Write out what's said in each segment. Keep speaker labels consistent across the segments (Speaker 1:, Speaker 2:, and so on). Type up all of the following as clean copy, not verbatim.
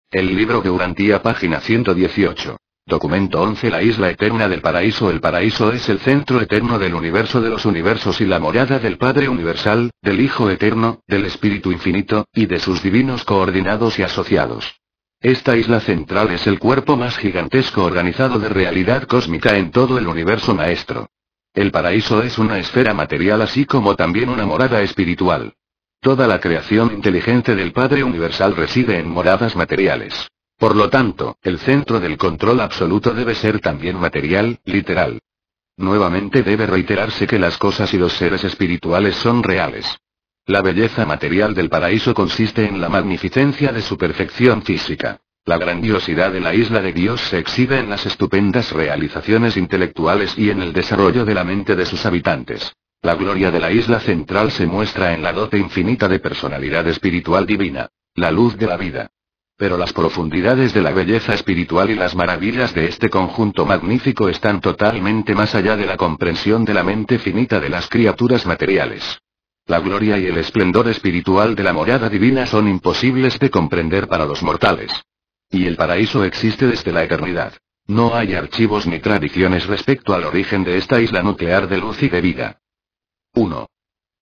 Speaker 1: El libro de Urantía, página 118. Documento 11. La isla eterna del paraíso. El paraíso es el centro eterno del universo de los universos y la morada del Padre Universal, del Hijo Eterno, del Espíritu Infinito, y de sus divinos coordinados y asociados. Esta isla central es el cuerpo más gigantesco organizado de realidad cósmica en todo el universo maestro. El paraíso es una esfera material así como también una morada espiritual. Toda la creación inteligente del Padre Universal reside en moradas materiales. Por lo tanto, el centro del control absoluto debe ser también material, literal. Nuevamente debe reiterarse que las cosas y los seres espirituales son reales. La belleza material del paraíso consiste en la magnificencia de su perfección física. La grandiosidad de la isla de Dios se exhibe en las estupendas realizaciones intelectuales y en el desarrollo de la mente de sus habitantes. La gloria de la isla central se muestra en la dote infinita de personalidad espiritual divina, la luz de la vida. Pero las profundidades de la belleza espiritual y las maravillas de este conjunto magnífico están totalmente más allá de la comprensión de la mente finita de las criaturas materiales. La gloria y el esplendor espiritual de la morada divina son imposibles de comprender para los mortales. Y el paraíso existe desde la eternidad. No hay archivos ni tradiciones respecto al origen de esta isla nuclear de luz y de vida. 1.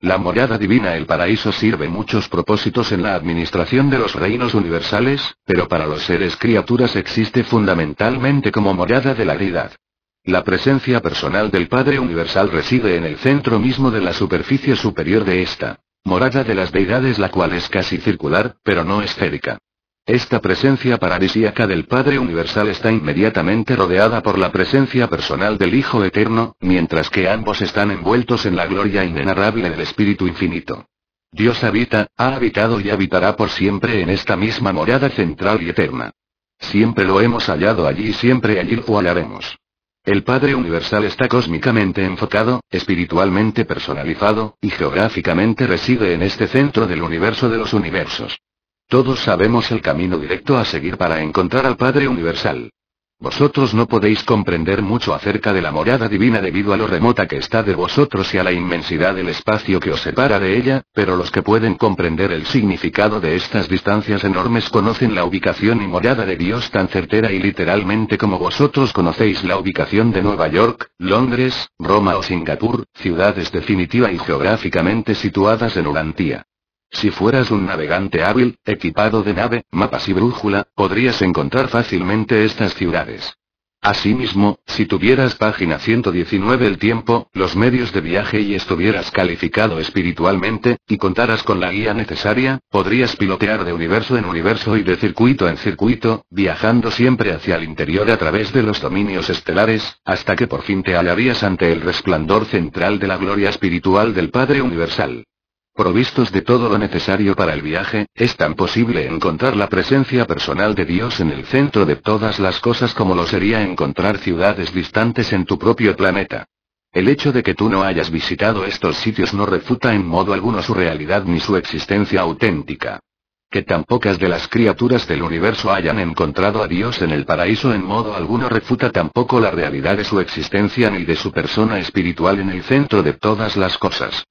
Speaker 1: La morada divina. El paraíso sirve muchos propósitos en la administración de los reinos universales, pero para los seres criaturas existe fundamentalmente como morada de la deidad. La presencia personal del Padre Universal reside en el centro mismo de la superficie superior de esta morada de las deidades, la cual es casi circular, pero no esférica. Esta presencia paradisíaca del Padre Universal está inmediatamente rodeada por la presencia personal del Hijo Eterno, mientras que ambos están envueltos en la gloria inenarrable del Espíritu Infinito. Dios habita, ha habitado y habitará por siempre en esta misma morada central y eterna. Siempre lo hemos hallado allí y siempre allí lo hallaremos. El Padre Universal está cósmicamente enfocado, espiritualmente personalizado, y geográficamente reside en este centro del universo de los universos. Todos sabemos el camino directo a seguir para encontrar al Padre Universal. Vosotros no podéis comprender mucho acerca de la morada divina debido a lo remota que está de vosotros y a la inmensidad del espacio que os separa de ella, pero los que pueden comprender el significado de estas distancias enormes conocen la ubicación y morada de Dios tan certera y literalmente como vosotros conocéis la ubicación de Nueva York, Londres, Roma o Singapur, ciudades definitiva y geográficamente situadas en Urantía. Si fueras un navegante hábil, equipado de nave, mapas y brújula, podrías encontrar fácilmente estas ciudades. Asimismo, si tuvieras página 119 el tiempo, los medios de viaje y estuvieras calificado espiritualmente, y contaras con la guía necesaria, podrías pilotear de universo en universo y de circuito en circuito, viajando siempre hacia el interior a través de los dominios estelares, hasta que por fin te hallarías ante el resplandor central de la gloria espiritual del Padre Universal. Provistos de todo lo necesario para el viaje, es tan posible encontrar la presencia personal de Dios en el centro de todas las cosas como lo sería encontrar ciudades distantes en tu propio planeta. El hecho de que tú no hayas visitado estos sitios no refuta en modo alguno su realidad ni su existencia auténtica. Que tan pocas de las criaturas del universo hayan encontrado a Dios en el paraíso en modo alguno refuta tampoco la realidad de su existencia ni de su persona espiritual en el centro de todas las cosas.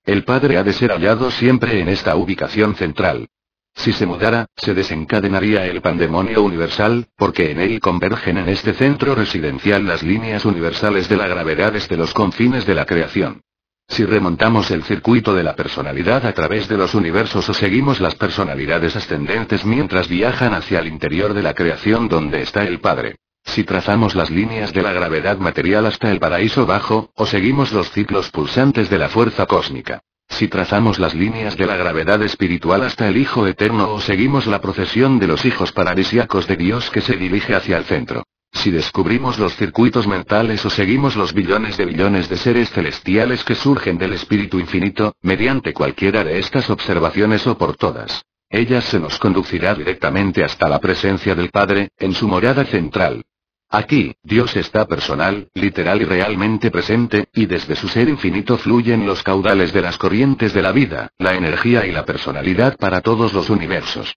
Speaker 1: El Padre ha de ser hallado siempre en esta ubicación central. Si se mudara, se desencadenaría el pandemonio universal, porque en él convergen en este centro residencial las líneas universales de la gravedad desde los confines de la creación. Si remontamos el circuito de la personalidad a través de los universos o seguimos las personalidades ascendentes mientras viajan hacia el interior de la creación donde está el Padre. Si trazamos las líneas de la gravedad material hasta el paraíso bajo, o seguimos los ciclos pulsantes de la fuerza cósmica. Si trazamos las líneas de la gravedad espiritual hasta el Hijo Eterno o seguimos la procesión de los hijos paradisíacos de Dios que se dirige hacia el centro. Si descubrimos los circuitos mentales o seguimos los billones de seres celestiales que surgen del Espíritu Infinito, mediante cualquiera de estas observaciones o por todas. Ellas se nos conducirá directamente hasta la presencia del Padre, en su morada central. Aquí, Dios está personal, literal y realmente presente, y desde su ser infinito fluyen los caudales de las corrientes de la vida, la energía y la personalidad para todos los universos.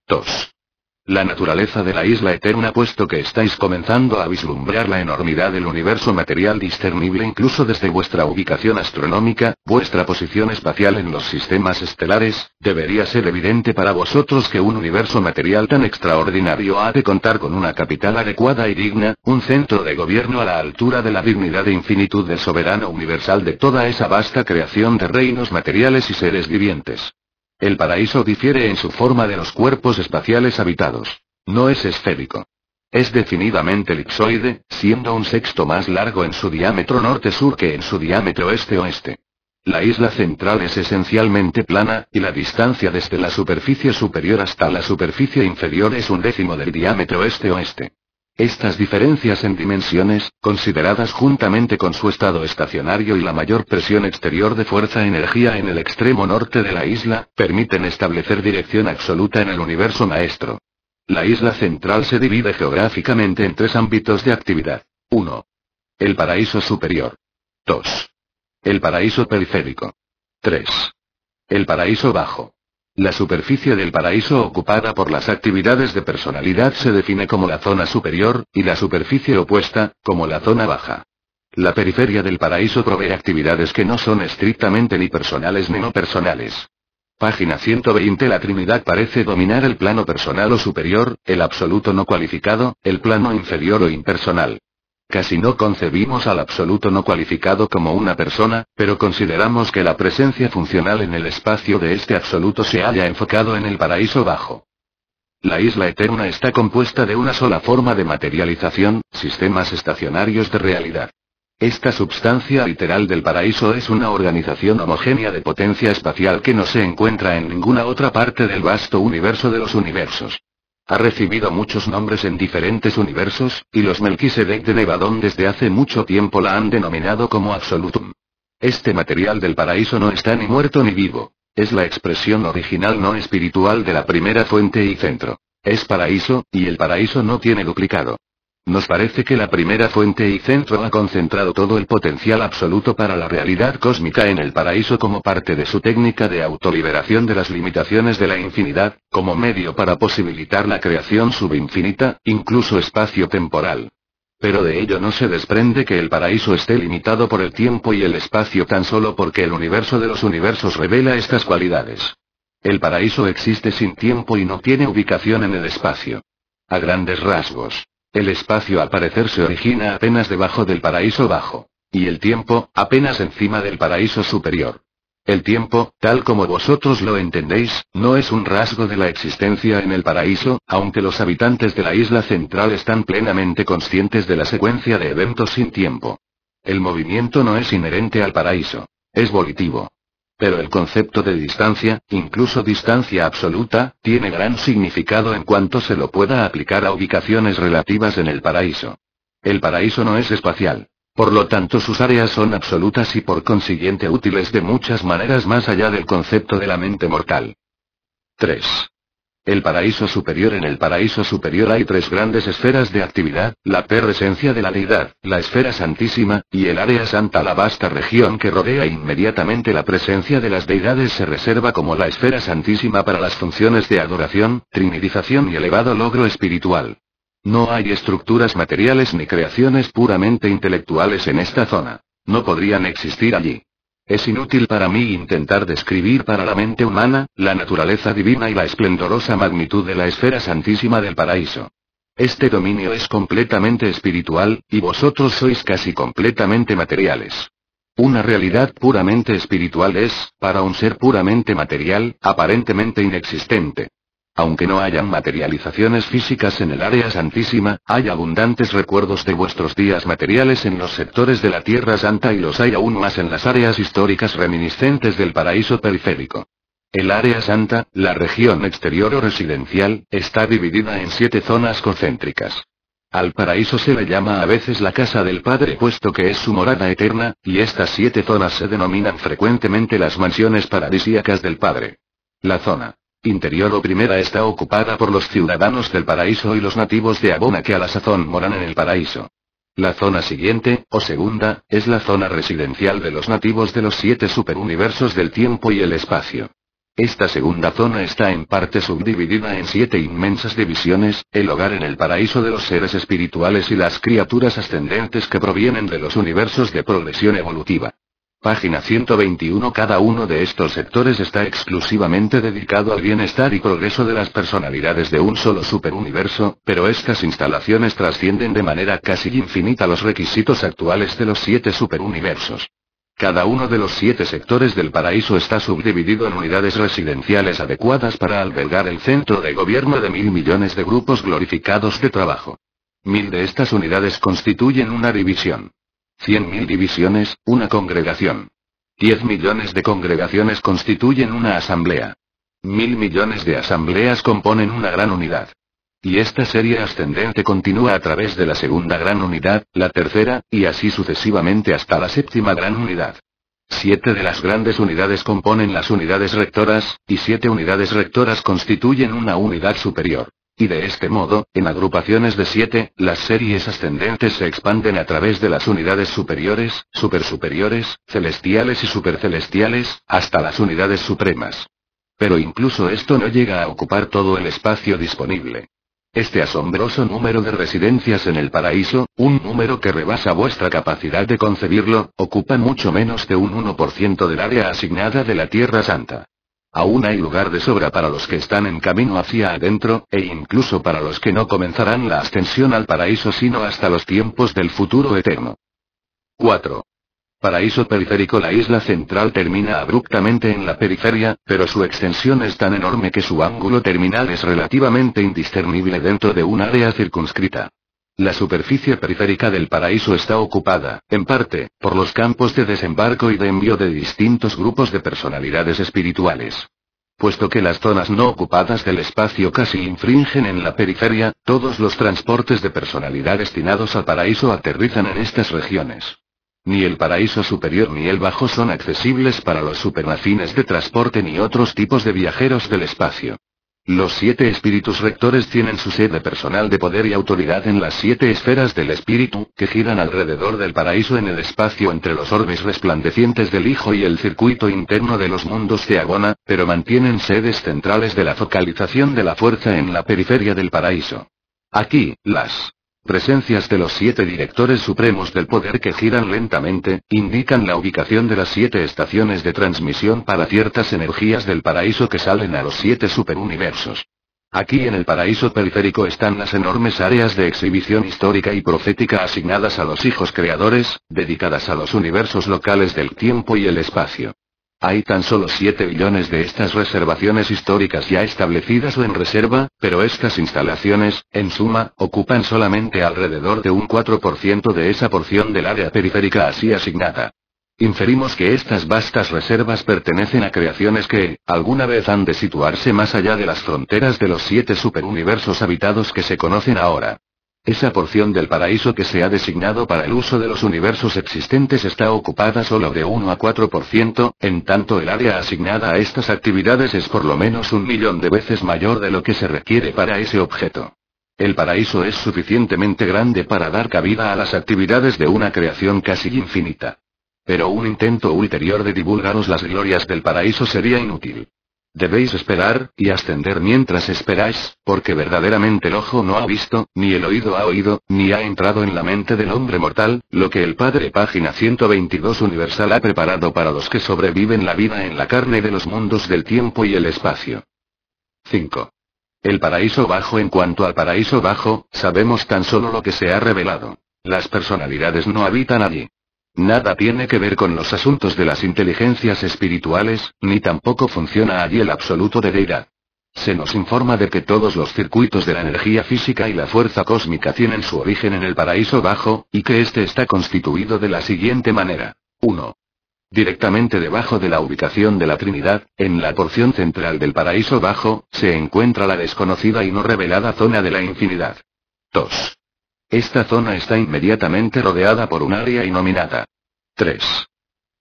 Speaker 1: 2. La naturaleza de la isla eterna, puesto que estáis comenzando a vislumbrar la enormidad del universo material discernible incluso desde vuestra ubicación astronómica, vuestra posición espacial en los sistemas estelares, debería ser evidente para vosotros que un universo material tan extraordinario ha de contar con una capital adecuada y digna, un centro de gobierno a la altura de la dignidad e infinitud del soberano universal de toda esa vasta creación de reinos materiales y seres vivientes. El paraíso difiere en su forma de los cuerpos espaciales habitados. No es esférico. Es definidamente elipsoide, siendo un sexto más largo en su diámetro norte-sur que en su diámetro este-oeste. La isla central es esencialmente plana, y la distancia desde la superficie superior hasta la superficie inferior es un décimo del diámetro este-oeste. Estas diferencias en dimensiones, consideradas juntamente con su estado estacionario y la mayor presión exterior de fuerza-energía en el extremo norte de la isla, permiten establecer dirección absoluta en el universo maestro. La isla central se divide geográficamente en tres ámbitos de actividad. 1. El paraíso superior. 2. El paraíso periférico. 3. El paraíso bajo. La superficie del paraíso ocupada por las actividades de personalidad se define como la zona superior, y la superficie opuesta, como la zona baja. La periferia del paraíso provee actividades que no son estrictamente ni personales ni no personales. Página 120. La Trinidad parece dominar el plano personal o superior, el absoluto no cualificado, el plano inferior o impersonal. Casi no concebimos al absoluto no cualificado como una persona, pero consideramos que la presencia funcional en el espacio de este absoluto se halla enfocado en el paraíso bajo. La isla eterna está compuesta de una sola forma de materialización, sistemas estacionarios de realidad. Esta substancia literal del paraíso es una organización homogénea de potencia espacial que no se encuentra en ninguna otra parte del vasto universo de los universos. Ha recibido muchos nombres en diferentes universos, y los Melquisedec de Nevadón desde hace mucho tiempo la han denominado como Absolutum. Este material del paraíso no está ni muerto ni vivo. Es la expresión original no espiritual de la primera fuente y centro. Es paraíso, y el paraíso no tiene duplicado. Nos parece que la primera fuente y centro ha concentrado todo el potencial absoluto para la realidad cósmica en el paraíso como parte de su técnica de autoliberación de las limitaciones de la infinidad, como medio para posibilitar la creación subinfinita, incluso espacio-temporal. Pero de ello no se desprende que el paraíso esté limitado por el tiempo y el espacio tan solo porque el universo de los universos revela estas cualidades. El paraíso existe sin tiempo y no tiene ubicación en el espacio. A grandes rasgos. El espacio al parecer se origina apenas debajo del paraíso bajo. Y el tiempo, apenas encima del paraíso superior. El tiempo, tal como vosotros lo entendéis, no es un rasgo de la existencia en el paraíso, aunque los habitantes de la isla central están plenamente conscientes de la secuencia de eventos sin tiempo. El movimiento no es inherente al paraíso. Es volitivo. Pero el concepto de distancia, incluso distancia absoluta, tiene gran significado en cuanto se lo pueda aplicar a ubicaciones relativas en el paraíso. El paraíso no es espacial. Por lo tanto sus áreas son absolutas y por consiguiente útiles de muchas maneras más allá del concepto de la mente mortal. 3. El paraíso superior. En el paraíso superior hay tres grandes esferas de actividad, la presencia de la deidad, la esfera santísima, y el área santa. La vasta región que rodea inmediatamente la presencia de las deidades se reserva como la esfera santísima para las funciones de adoración, trinidización y elevado logro espiritual. No hay estructuras materiales ni creaciones puramente intelectuales en esta zona. No podrían existir allí. Es inútil para mí intentar describir para la mente humana, la naturaleza divina y la esplendorosa magnitud de la esfera santísima del paraíso. Este dominio es completamente espiritual, y vosotros sois casi completamente materiales. Una realidad puramente espiritual es, para un ser puramente material, aparentemente inexistente. Aunque no hayan materializaciones físicas en el área santísima, hay abundantes recuerdos de vuestros días materiales en los sectores de la Tierra Santa y los hay aún más en las áreas históricas reminiscentes del paraíso periférico. El área santa, la región exterior o residencial, está dividida en 7 zonas concéntricas. Al paraíso se le llama a veces la casa del Padre puesto que es su morada eterna, y estas 7 zonas se denominan frecuentemente las mansiones paradisíacas del Padre. La zona interior o primera está ocupada por los ciudadanos del paraíso y los nativos de Abona que a la sazón moran en el paraíso. La zona siguiente, o segunda, es la zona residencial de los nativos de los 7 superuniversos del tiempo y el espacio. Esta segunda zona está en parte subdividida en 7 inmensas divisiones, el hogar en el paraíso de los seres espirituales y las criaturas ascendentes que provienen de los universos de progresión evolutiva. Página 121. Cada uno de estos sectores está exclusivamente dedicado al bienestar y progreso de las personalidades de un solo superuniverso, pero estas instalaciones trascienden de manera casi infinita los requisitos actuales de los 7 superuniversos. Cada uno de los 7 sectores del paraíso está subdividido en unidades residenciales adecuadas para albergar el centro de gobierno de 1000 millones de grupos glorificados de trabajo. 1000 de estas unidades constituyen una división. 100.000 divisiones, una congregación. 10 millones de congregaciones constituyen una asamblea. 1000 millones de asambleas componen una gran unidad. Y esta serie ascendente continúa a través de la segunda gran unidad, la tercera, y así sucesivamente hasta la séptima gran unidad. 7 de las grandes unidades componen las unidades rectoras, y 7 unidades rectoras constituyen una unidad superior. Y de este modo, en agrupaciones de 7, las series ascendentes se expanden a través de las unidades superiores, supersuperiores, celestiales y supercelestiales, hasta las unidades supremas. Pero incluso esto no llega a ocupar todo el espacio disponible. Este asombroso número de residencias en el paraíso, un número que rebasa vuestra capacidad de concebirlo, ocupa mucho menos de un 1% del área asignada de la Tierra Santa. Aún hay lugar de sobra para los que están en camino hacia adentro, e incluso para los que no comenzarán la ascensión al paraíso sino hasta los tiempos del futuro eterno. 4. Paraíso periférico. La isla central termina abruptamente en la periferia, pero su extensión es tan enorme que su ángulo terminal es relativamente indiscernible dentro de un área circunscrita. La superficie periférica del paraíso está ocupada, en parte, por los campos de desembarco y de envío de distintos grupos de personalidades espirituales. Puesto que las zonas no ocupadas del espacio casi infringen en la periferia, todos los transportes de personalidad destinados al paraíso aterrizan en estas regiones. Ni el paraíso superior ni el bajo son accesibles para los supermafines de transporte ni otros tipos de viajeros del espacio. Los 7 espíritus rectores tienen su sede personal de poder y autoridad en las 7 esferas del espíritu, que giran alrededor del paraíso en el espacio entre los orbes resplandecientes del Hijo y el circuito interno de los mundos de Agona, pero mantienen sedes centrales de la focalización de la fuerza en la periferia del paraíso. Aquí, las presencias de los 7 directores supremos del poder que giran lentamente, indican la ubicación de las 7 estaciones de transmisión para ciertas energías del paraíso que salen a los 7 superuniversos. Aquí en el paraíso periférico están las enormes áreas de exhibición histórica y profética asignadas a los hijos creadores, dedicadas a los universos locales del tiempo y el espacio. Hay tan solo 7 billones de estas reservaciones históricas ya establecidas o en reserva, pero estas instalaciones, en suma, ocupan solamente alrededor de un 4% de esa porción del área periférica así asignada. Inferimos que estas vastas reservas pertenecen a creaciones que, alguna vez han de situarse más allá de las fronteras de los 7 superuniversos habitados que se conocen ahora. Esa porción del paraíso que se ha designado para el uso de los universos existentes está ocupada solo de 1 a 4%, en tanto el área asignada a estas actividades es por lo menos 1 millón de veces mayor de lo que se requiere para ese objeto. El paraíso es suficientemente grande para dar cabida a las actividades de una creación casi infinita. Pero un intento ulterior de divulgaros las glorias del paraíso sería inútil. Debéis esperar, y ascender mientras esperáis, porque verdaderamente el ojo no ha visto, ni el oído ha oído, ni ha entrado en la mente del hombre mortal, lo que el Padre página 122 Universal ha preparado para los que sobreviven la vida en la carne de los mundos del tiempo y el espacio. 5. El paraíso bajo. En cuanto al paraíso bajo, sabemos tan solo lo que se ha revelado. Las personalidades no habitan allí. Nada tiene que ver con los asuntos de las inteligencias espirituales, ni tampoco funciona allí el absoluto de deidad. Se nos informa de que todos los circuitos de la energía física y la fuerza cósmica tienen su origen en el paraíso bajo, y que éste está constituido de la siguiente manera. 1. Directamente debajo de la ubicación de la Trinidad, en la porción central del paraíso bajo, se encuentra la desconocida y no revelada zona de la infinidad. 2. Esta zona está inmediatamente rodeada por un área inominada. 3.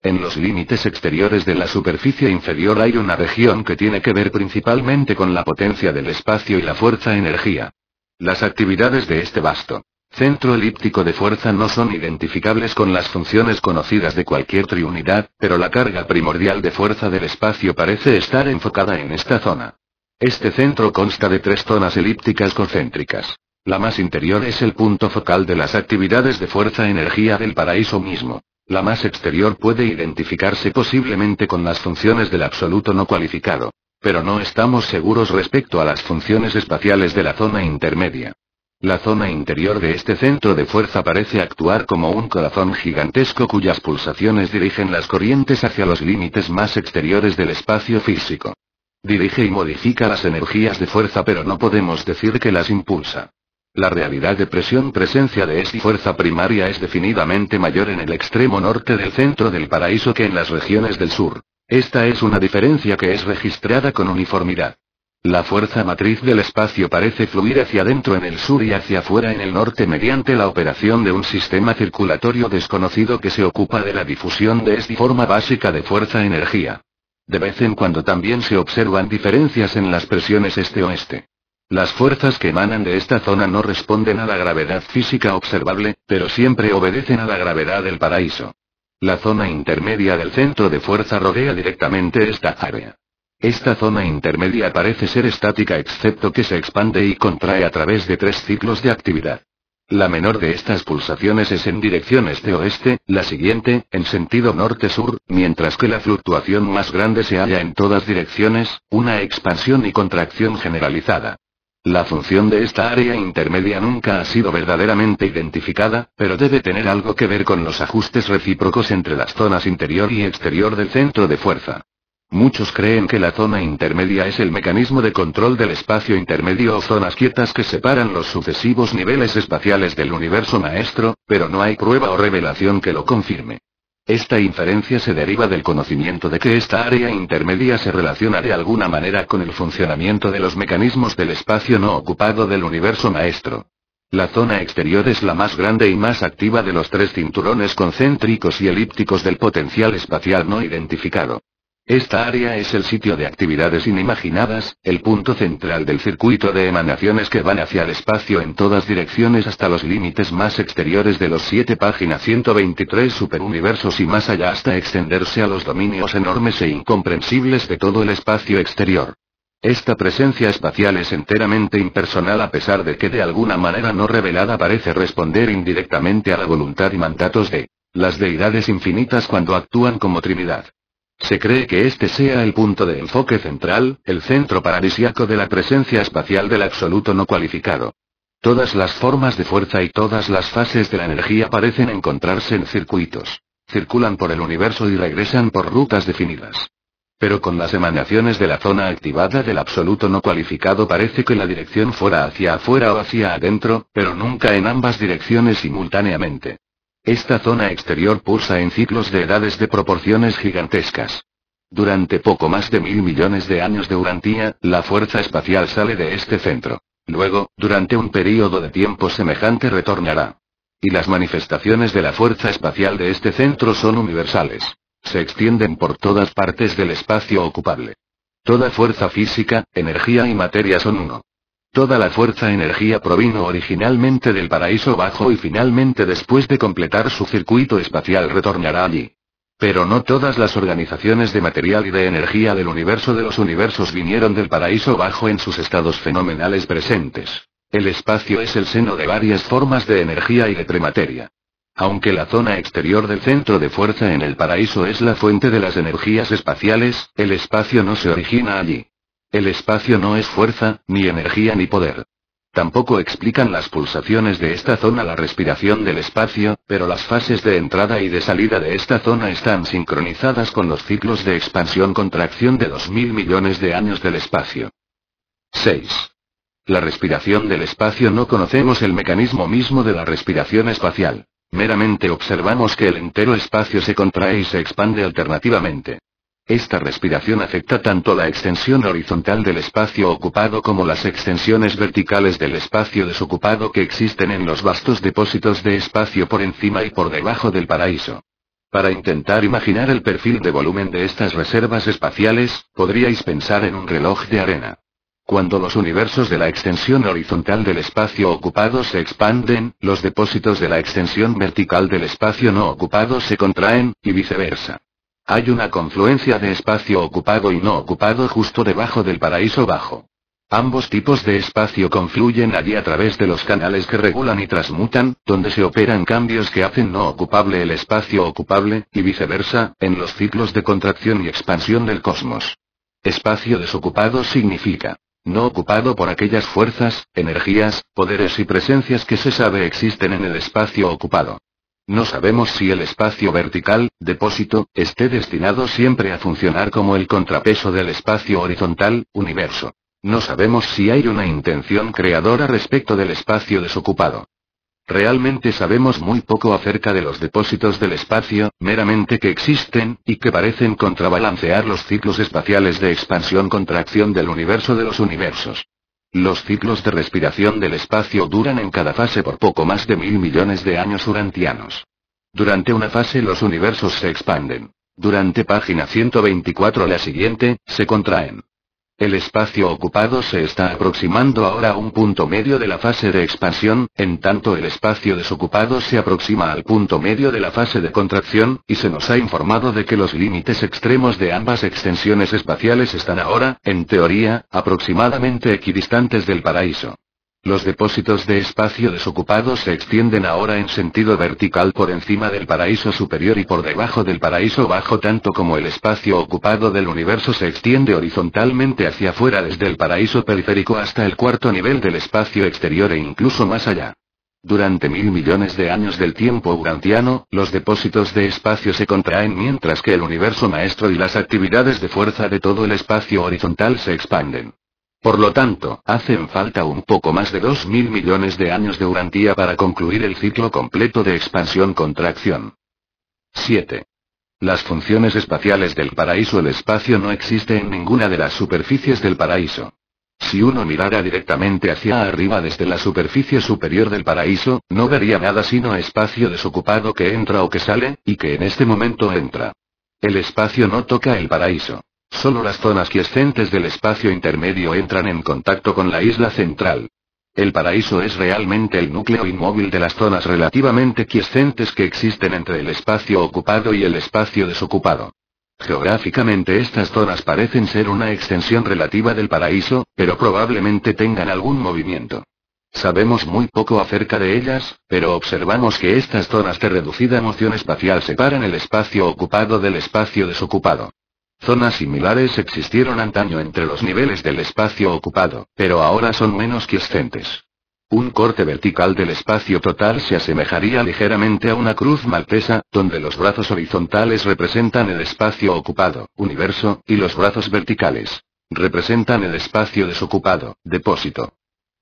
Speaker 1: En los límites exteriores de la superficie inferior hay una región que tiene que ver principalmente con la potencia del espacio y la fuerza energía. Las actividades de este vasto centro elíptico de fuerza no son identificables con las funciones conocidas de cualquier triunidad, pero la carga primordial de fuerza del espacio parece estar enfocada en esta zona. Este centro consta de 3 zonas elípticas concéntricas. La más interior es el punto focal de las actividades de fuerza-energía del paraíso mismo. La más exterior puede identificarse posiblemente con las funciones del absoluto no cualificado. Pero no estamos seguros respecto a las funciones espaciales de la zona intermedia. La zona interior de este centro de fuerza parece actuar como un corazón gigantesco cuyas pulsaciones dirigen las corrientes hacia los límites más exteriores del espacio físico. Dirige y modifica las energías de fuerza, pero no podemos decir que las impulsa. La realidad de presencia de esta fuerza primaria es definidamente mayor en el extremo norte del centro del paraíso que en las regiones del sur. Esta es una diferencia que es registrada con uniformidad. La fuerza matriz del espacio parece fluir hacia adentro en el sur y hacia afuera en el norte mediante la operación de un sistema circulatorio desconocido que se ocupa de la difusión de esta forma básica de fuerza-energía. De vez en cuando también se observan diferencias en las presiones este-oeste. Las fuerzas que emanan de esta zona no responden a la gravedad física observable, pero siempre obedecen a la gravedad del paraíso. La zona intermedia del centro de fuerza rodea directamente esta área. Esta zona intermedia parece ser estática excepto que se expande y contrae a través de 3 ciclos de actividad. La menor de estas pulsaciones es en dirección este-oeste, la siguiente, en sentido norte-sur, mientras que la fluctuación más grande se halla en todas direcciones, una expansión y contracción generalizada. La función de esta área intermedia nunca ha sido verdaderamente identificada, pero debe tener algo que ver con los ajustes recíprocos entre las zonas interior y exterior del centro de fuerza. Muchos creen que la zona intermedia es el mecanismo de control del espacio intermedio o zonas quietas que separan los sucesivos niveles espaciales del universo maestro, pero no hay prueba o revelación que lo confirme. Esta inferencia se deriva del conocimiento de que esta área intermedia se relaciona de alguna manera con el funcionamiento de los mecanismos del espacio no ocupado del universo maestro. La zona exterior es la más grande y más activa de los 3 cinturones concéntricos y elípticos del potencial espacial no identificado. Esta área es el sitio de actividades inimaginadas, el punto central del circuito de emanaciones que van hacia el espacio en todas direcciones hasta los límites más exteriores de los 7 páginas 123 superuniversos y más allá hasta extenderse a los dominios enormes e incomprensibles de todo el espacio exterior. Esta presencia espacial es enteramente impersonal a pesar de que de alguna manera no revelada parece responder indirectamente a la voluntad y mandatos de las deidades infinitas cuando actúan como Trinidad. Se cree que este sea el punto de enfoque central, el centro paradisíaco de la presencia espacial del absoluto no cualificado. Todas las formas de fuerza y todas las fases de la energía parecen encontrarse en circuitos. Circulan por el universo y regresan por rutas definidas. Pero con las emanaciones de la zona activada del absoluto no cualificado parece que la dirección fuera hacia afuera o hacia adentro, pero nunca en ambas direcciones simultáneamente. Esta zona exterior pulsa en ciclos de edades de proporciones gigantescas. Durante poco más de 1000 millones de años de Urantia, la fuerza espacial sale de este centro. Luego, durante un período de tiempo semejante retornará. Y las manifestaciones de la fuerza espacial de este centro son universales. Se extienden por todas partes del espacio ocupable. Toda fuerza física, energía y materia son uno. Toda la fuerza-energía provino originalmente del paraíso bajo y finalmente después de completar su circuito espacial retornará allí. Pero no todas las organizaciones de material y de energía del universo de los universos vinieron del paraíso bajo en sus estados fenomenales presentes. El espacio es el seno de varias formas de energía y de premateria. Aunque la zona exterior del centro de fuerza en el paraíso es la fuente de las energías espaciales, el espacio no se origina allí. El espacio no es fuerza, ni energía ni poder. Tampoco explican las pulsaciones de esta zona la respiración del espacio, pero las fases de entrada y de salida de esta zona están sincronizadas con los ciclos de expansión-contracción de 2000 millones de años del espacio. 6. La respiración del espacio. No conocemos el mecanismo mismo de la respiración espacial. Meramente observamos que el entero espacio se contrae y se expande alternativamente. Esta respiración afecta tanto la extensión horizontal del espacio ocupado como las extensiones verticales del espacio desocupado que existen en los vastos depósitos de espacio por encima y por debajo del paraíso. Para intentar imaginar el perfil de volumen de estas reservas espaciales, podríais pensar en un reloj de arena. Cuando los universos de la extensión horizontal del espacio ocupado se expanden, los depósitos de la extensión vertical del espacio no ocupado se contraen, y viceversa. Hay una confluencia de espacio ocupado y no ocupado justo debajo del paraíso bajo. Ambos tipos de espacio confluyen allí a través de los canales que regulan y transmutan, donde se operan cambios que hacen no ocupable el espacio ocupable, y viceversa, en los ciclos de contracción y expansión del cosmos. Espacio desocupado significa no ocupado por aquellas fuerzas, energías, poderes y presencias que se sabe existen en el espacio ocupado. No sabemos si el espacio vertical, depósito, esté destinado siempre a funcionar como el contrapeso del espacio horizontal, universo. No sabemos si hay una intención creadora respecto del espacio desocupado. Realmente sabemos muy poco acerca de los depósitos del espacio, meramente que existen, y que parecen contrabalancear los ciclos espaciales de expansión-contracción del universo de los universos. Los ciclos de respiración del espacio duran en cada fase por poco más de 1000 millones de años urantianos. Durante una fase los universos se expanden. Durante página 124 la siguiente, se contraen. El espacio ocupado se está aproximando ahora a un punto medio de la fase de expansión, en tanto el espacio desocupado se aproxima al punto medio de la fase de contracción, y se nos ha informado de que los límites extremos de ambas extensiones espaciales están ahora, en teoría, aproximadamente equidistantes del paraíso. Los depósitos de espacio desocupado se extienden ahora en sentido vertical por encima del paraíso superior y por debajo del paraíso bajo, tanto como el espacio ocupado del universo se extiende horizontalmente hacia afuera desde el paraíso periférico hasta el cuarto nivel del espacio exterior e incluso más allá. Durante 1000 millones de años del tiempo urantiano, los depósitos de espacio se contraen mientras que el universo maestro y las actividades de fuerza de todo el espacio horizontal se expanden. Por lo tanto, hacen falta un poco más de 2000 millones de años de Urantía para concluir el ciclo completo de expansión-contracción. 7. Las funciones espaciales del paraíso. El espacio no existe en ninguna de las superficies del paraíso. Si uno mirara directamente hacia arriba desde la superficie superior del paraíso, no vería nada sino espacio desocupado que entra o que sale, y que en este momento entra. El espacio no toca el paraíso. Solo las zonas quiescentes del espacio intermedio entran en contacto con la isla central. El paraíso es realmente el núcleo inmóvil de las zonas relativamente quiescentes que existen entre el espacio ocupado y el espacio desocupado. Geográficamente estas zonas parecen ser una extensión relativa del paraíso, pero probablemente tengan algún movimiento. Sabemos muy poco acerca de ellas, pero observamos que estas zonas de reducida moción espacial separan el espacio ocupado del espacio desocupado. Zonas similares existieron antaño entre los niveles del espacio ocupado, pero ahora son menos quiescentes. Un corte vertical del espacio total se asemejaría ligeramente a una cruz maltesa, donde los brazos horizontales representan el espacio ocupado, universo, y los brazos verticales representan el espacio desocupado, depósito.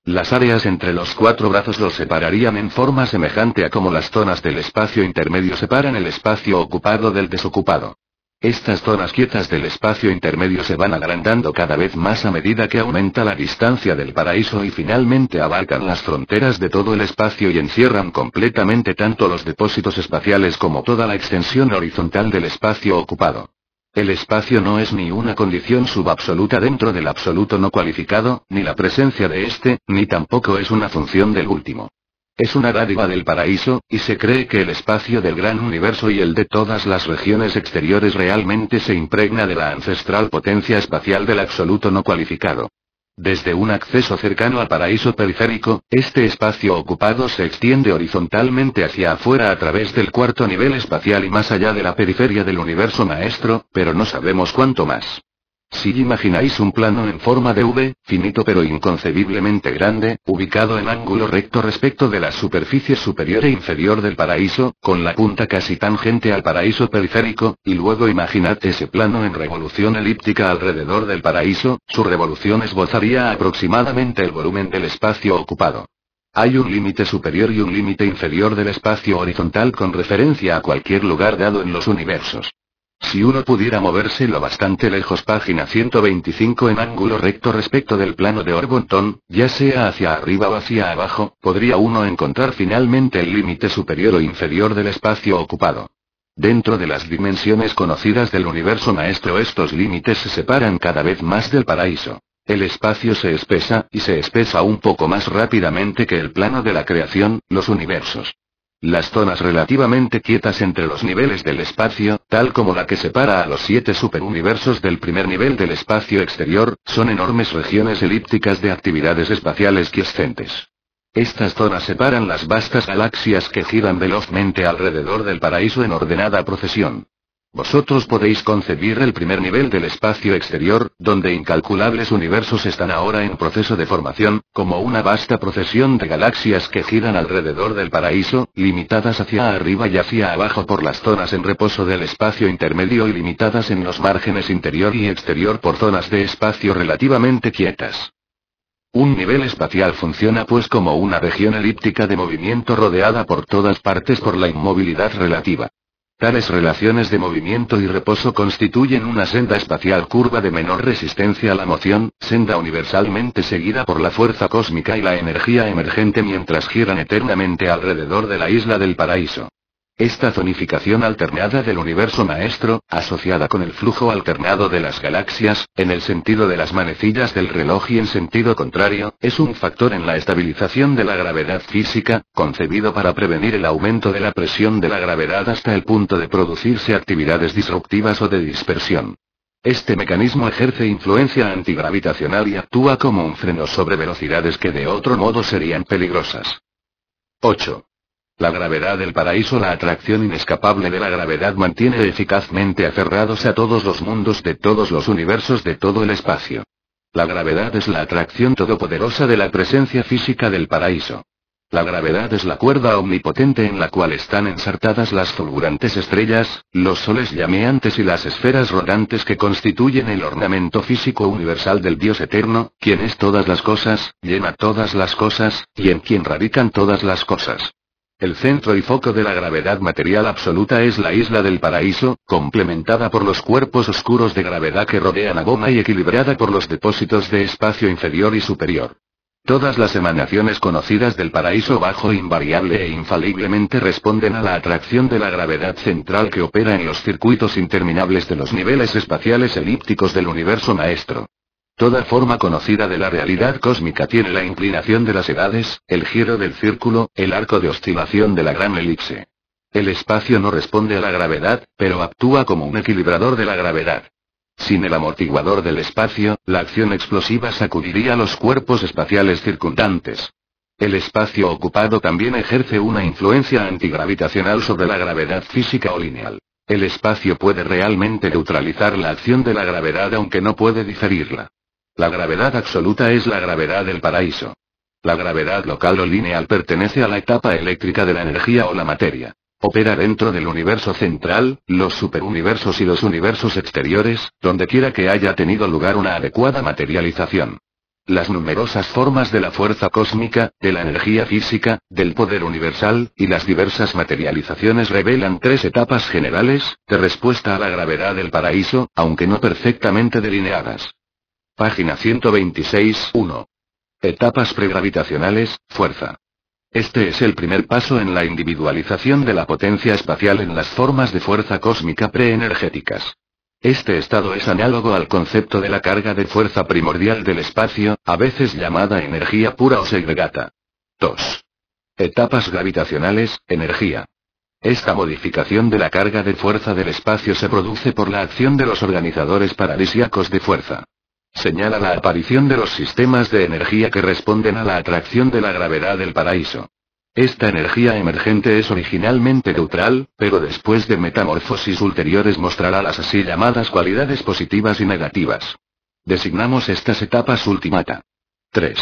Speaker 1: Las áreas entre los cuatro brazos los separarían en forma semejante a como las zonas del espacio intermedio separan el espacio ocupado del desocupado. Estas zonas quietas del espacio intermedio se van agrandando cada vez más a medida que aumenta la distancia del paraíso y finalmente abarcan las fronteras de todo el espacio y encierran completamente tanto los depósitos espaciales como toda la extensión horizontal del espacio ocupado. El espacio no es ni una condición subabsoluta dentro del absoluto no cualificado, ni la presencia de este, ni tampoco es una función del último. Es una dádiva del paraíso, y se cree que el espacio del gran universo y el de todas las regiones exteriores realmente se impregna de la ancestral potencia espacial del absoluto no cualificado. Desde un acceso cercano al paraíso periférico, este espacio ocupado se extiende horizontalmente hacia afuera a través del cuarto nivel espacial y más allá de la periferia del universo maestro, pero no sabemos cuánto más. Si imagináis un plano en forma de V, finito pero inconcebiblemente grande, ubicado en ángulo recto respecto de la superficie superior e inferior del paraíso, con la punta casi tangente al paraíso periférico, y luego imaginad ese plano en revolución elíptica alrededor del paraíso, su revolución esbozaría aproximadamente el volumen del espacio ocupado. Hay un límite superior y un límite inferior del espacio horizontal con referencia a cualquier lugar dado en los universos. Si uno pudiera moverse lo bastante lejos, página 125 en ángulo recto respecto del plano de Orbontón, ya sea hacia arriba o hacia abajo, podría uno encontrar finalmente el límite superior o inferior del espacio ocupado. Dentro de las dimensiones conocidas del universo maestro estos límites se separan cada vez más del paraíso. El espacio se espesa, y se espesa un poco más rápidamente que el plano de la creación, los universos. Las zonas relativamente quietas entre los niveles del espacio, tal como la que separa a los 7 superuniversos del primer nivel del espacio exterior, son enormes regiones elípticas de actividades espaciales quiescentes. Estas zonas separan las vastas galaxias que giran velozmente alrededor del paraíso en ordenada procesión. Vosotros podéis concebir el primer nivel del espacio exterior, donde incalculables universos están ahora en proceso de formación, como una vasta procesión de galaxias que giran alrededor del paraíso, limitadas hacia arriba y hacia abajo por las zonas en reposo del espacio intermedio y limitadas en los márgenes interior y exterior por zonas de espacio relativamente quietas. Un nivel espacial funciona pues como una región elíptica de movimiento rodeada por todas partes por la inmovilidad relativa. Tales relaciones de movimiento y reposo constituyen una senda espacial curva de menor resistencia a la moción, senda universalmente seguida por la fuerza cósmica y la energía emergente mientras giran eternamente alrededor de la isla del paraíso. Esta zonificación alternada del universo maestro, asociada con el flujo alternado de las galaxias, en el sentido de las manecillas del reloj y en sentido contrario, es un factor en la estabilización de la gravedad física, concebido para prevenir el aumento de la presión de la gravedad hasta el punto de producirse actividades disruptivas o de dispersión. Este mecanismo ejerce influencia antigravitacional y actúa como un freno sobre velocidades que de otro modo serían peligrosas. 8. La gravedad del paraíso. La atracción inescapable de la gravedad mantiene eficazmente aferrados a todos los mundos de todos los universos de todo el espacio. La gravedad es la atracción todopoderosa de la presencia física del paraíso. La gravedad es la cuerda omnipotente en la cual están ensartadas las fulgurantes estrellas, los soles llameantes y las esferas rodantes que constituyen el ornamento físico universal del Dios eterno, quien es todas las cosas, llena todas las cosas, y en quien radican todas las cosas. El centro y foco de la gravedad material absoluta es la isla del paraíso, complementada por los cuerpos oscuros de gravedad que rodean a Goma y equilibrada por los depósitos de espacio inferior y superior. Todas las emanaciones conocidas del paraíso bajo invariable e infaliblemente responden a la atracción de la gravedad central que opera en los circuitos interminables de los niveles espaciales elípticos del universo maestro. Toda forma conocida de la realidad cósmica tiene la inclinación de las edades, el giro del círculo, el arco de oscilación de la gran elipse. El espacio no responde a la gravedad, pero actúa como un equilibrador de la gravedad. Sin el amortiguador del espacio, la acción explosiva sacudiría los cuerpos espaciales circundantes. El espacio ocupado también ejerce una influencia antigravitacional sobre la gravedad física o lineal. El espacio puede realmente neutralizar la acción de la gravedad aunque no puede diferirla. La gravedad absoluta es la gravedad del paraíso. La gravedad local o lineal pertenece a la etapa eléctrica de la energía o la materia. Opera dentro del universo central, los superuniversos y los universos exteriores, donde quiera que haya tenido lugar una adecuada materialización. Las numerosas formas de la fuerza cósmica, de la energía física, del poder universal, y las diversas materializaciones revelan 3 etapas generales, de respuesta a la gravedad del paraíso, aunque no perfectamente delineadas. Página 126, 1. Etapas pregravitacionales, fuerza. Este es el primer paso en la individualización de la potencia espacial en las formas de fuerza cósmica preenergéticas. Este estado es análogo al concepto de la carga de fuerza primordial del espacio, a veces llamada energía pura o segregata. 2. Etapas gravitacionales, energía. Esta modificación de la carga de fuerza del espacio se produce por la acción de los organizadores paradisíacos de fuerza. Señala la aparición de los sistemas de energía que responden a la atracción de la gravedad del paraíso. Esta energía emergente es originalmente neutral, pero después de metamorfosis ulteriores mostrará las así llamadas cualidades positivas y negativas. Designamos estas etapas ultimata. 3.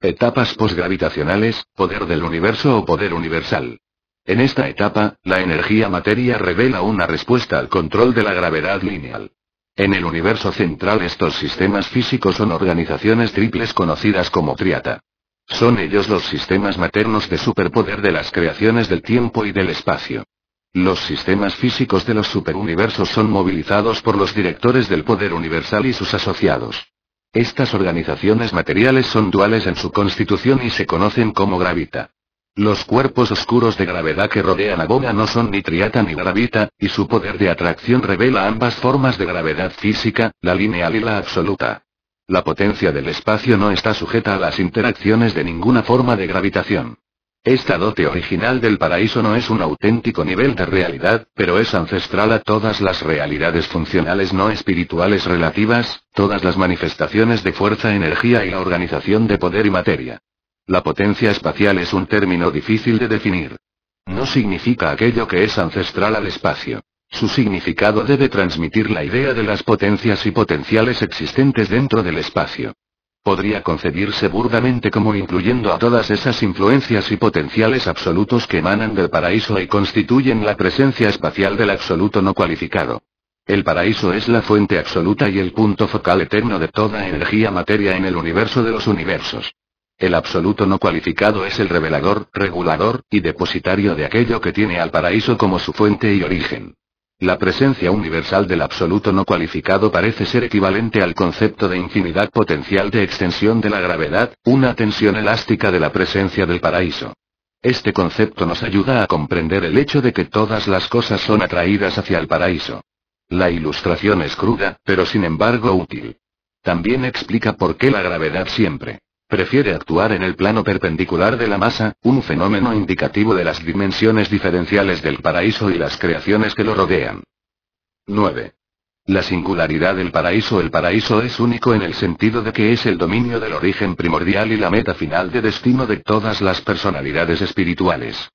Speaker 1: Etapas posgravitacionales, poder del universo o poder universal. En esta etapa, la energía materia revela una respuesta al control de la gravedad lineal. En el universo central estos sistemas físicos son organizaciones triples conocidas como triata. Son ellos los sistemas maternos de superpoder de las creaciones del tiempo y del espacio. Los sistemas físicos de los superuniversos son movilizados por los directores del poder universal y sus asociados. Estas organizaciones materiales son duales en su constitución y se conocen como gravita. Los cuerpos oscuros de gravedad que rodean a Goma no son ni triata ni gravita, y su poder de atracción revela ambas formas de gravedad física, la lineal y la absoluta. La potencia del espacio no está sujeta a las interacciones de ninguna forma de gravitación. Esta dote original del paraíso no es un auténtico nivel de realidad, pero es ancestral a todas las realidades funcionales no espirituales relativas, todas las manifestaciones de fuerza, energía y la organización de poder y materia. La potencia espacial es un término difícil de definir. No significa aquello que es ancestral al espacio. Su significado debe transmitir la idea de las potencias y potenciales existentes dentro del espacio. Podría concebirse burdamente como incluyendo a todas esas influencias y potenciales absolutos que emanan del paraíso y constituyen la presencia espacial del absoluto no cualificado. El paraíso es la fuente absoluta y el punto focal eterno de toda energía materia en el universo de los universos. El absoluto no cualificado es el revelador, regulador, y depositario de aquello que tiene al paraíso como su fuente y origen. La presencia universal del absoluto no cualificado parece ser equivalente al concepto de infinidad potencial de extensión de la gravedad, una tensión elástica de la presencia del paraíso. Este concepto nos ayuda a comprender el hecho de que todas las cosas son atraídas hacia el paraíso. La ilustración es cruda, pero sin embargo útil. También explica por qué la gravedad siempre prefiere actuar en el plano perpendicular de la masa, un fenómeno indicativo de las dimensiones diferenciales del paraíso y las creaciones que lo rodean. 9. La singularidad del paraíso. El paraíso es único en el sentido de que es el dominio del origen primordial y la meta final de destino de todas las personalidades espirituales.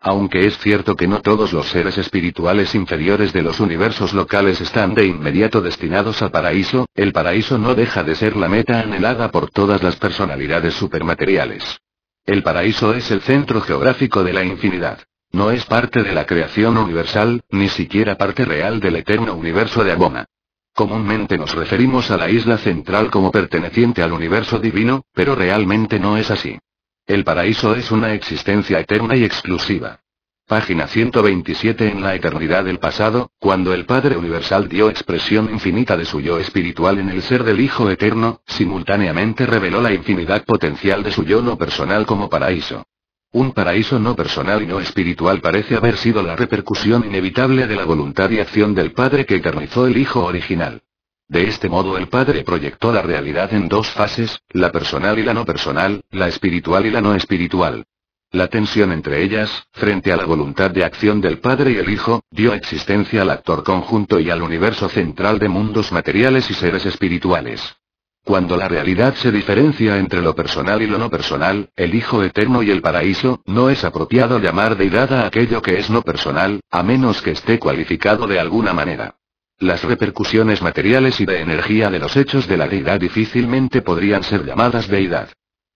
Speaker 1: Aunque es cierto que no todos los seres espirituales inferiores de los universos locales están de inmediato destinados al paraíso, el paraíso no deja de ser la meta anhelada por todas las personalidades supermateriales. El paraíso es el centro geográfico de la infinidad. No es parte de la creación universal, ni siquiera parte real del eterno universo de Abona. Comúnmente nos referimos a la isla central como perteneciente al universo divino, pero realmente no es así. El paraíso es una existencia eterna y exclusiva. Página 127. En la eternidad del pasado, cuando el Padre Universal dio expresión infinita de su yo espiritual en el ser del Hijo Eterno, simultáneamente reveló la infinidad potencial de su yo no personal como paraíso. Un paraíso no personal y no espiritual parece haber sido la repercusión inevitable de la voluntad y acción del Padre que eternizó el Hijo original. De este modo el Padre proyectó la realidad en dos fases, la personal y la no personal, la espiritual y la no espiritual. La tensión entre ellas, frente a la voluntad de acción del Padre y el Hijo, dio existencia al actor conjunto y al universo central de mundos materiales y seres espirituales. Cuando la realidad se diferencia entre lo personal y lo no personal, el Hijo Eterno y el paraíso, no es apropiado llamar deidad a aquello que es no personal, a menos que esté cualificado de alguna manera. Las repercusiones materiales y de energía de los hechos de la deidad difícilmente podrían ser llamadas deidad.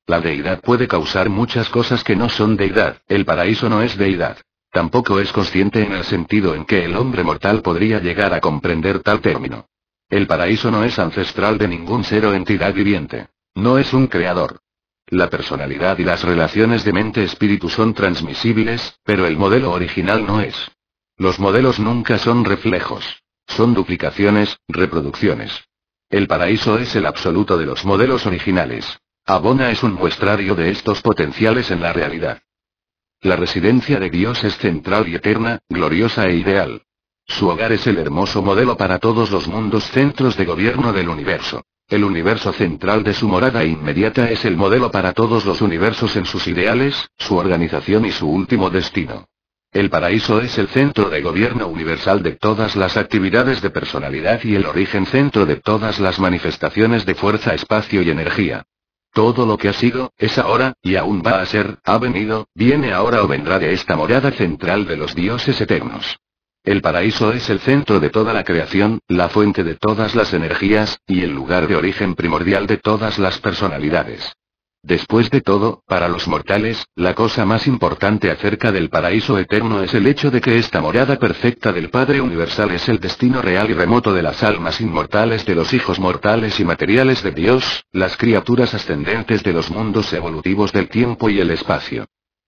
Speaker 1: La deidad puede causar muchas cosas que no son deidad, el paraíso no es deidad. Tampoco es consciente en el sentido en que el hombre mortal podría llegar a comprender tal término. El paraíso no es ancestral de ningún ser o entidad viviente. No es un creador. La personalidad y las relaciones de mente-espíritu son transmisibles, pero el modelo original no es. Los modelos nunca son reflejos. Son duplicaciones, reproducciones. El paraíso es el absoluto de los modelos originales. Abona es un muestrario de estos potenciales en la realidad. La residencia de Dios es central y eterna, gloriosa e ideal. Su hogar es el hermoso modelo para todos los mundos centros de gobierno del universo. El universo central de su morada inmediata es el modelo para todos los universos en sus ideales, su organización y su último destino. El paraíso es el centro de gobierno universal de todas las actividades de personalidad y el origen centro de todas las manifestaciones de fuerza, espacio y energía. Todo lo que ha sido, es ahora, y aún va a ser, ha venido, viene ahora o vendrá de esta morada central de los dioses eternos. El paraíso es el centro de toda la creación, la fuente de todas las energías, y el lugar de origen primordial de todas las personalidades. Después de todo, para los mortales, la cosa más importante acerca del paraíso eterno es el hecho de que esta morada perfecta del Padre Universal es el destino real y remoto de las almas inmortales de los hijos mortales y materiales de Dios, las criaturas ascendentes de los mundos evolutivos del tiempo y el espacio.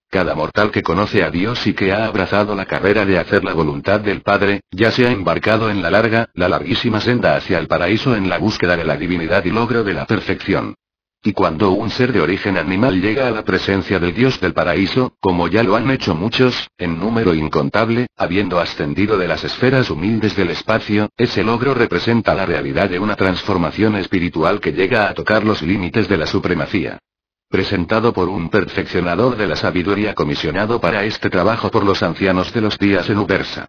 Speaker 1: Cada mortal que conoce a Dios y que ha abrazado la carrera de hacer la voluntad del Padre, ya se ha embarcado en la larguísima senda hacia el paraíso en la búsqueda de la divinidad y logro de la perfección. Y cuando un ser de origen animal llega a la presencia del Dios del paraíso, como ya lo han hecho muchos, en número incontable, habiendo ascendido de las esferas humildes del espacio, ese logro representa la realidad de una transformación espiritual que llega a tocar los límites de la supremacía. Presentado por un perfeccionador de la sabiduría comisionado para este trabajo por los ancianos de los días en Ubersa.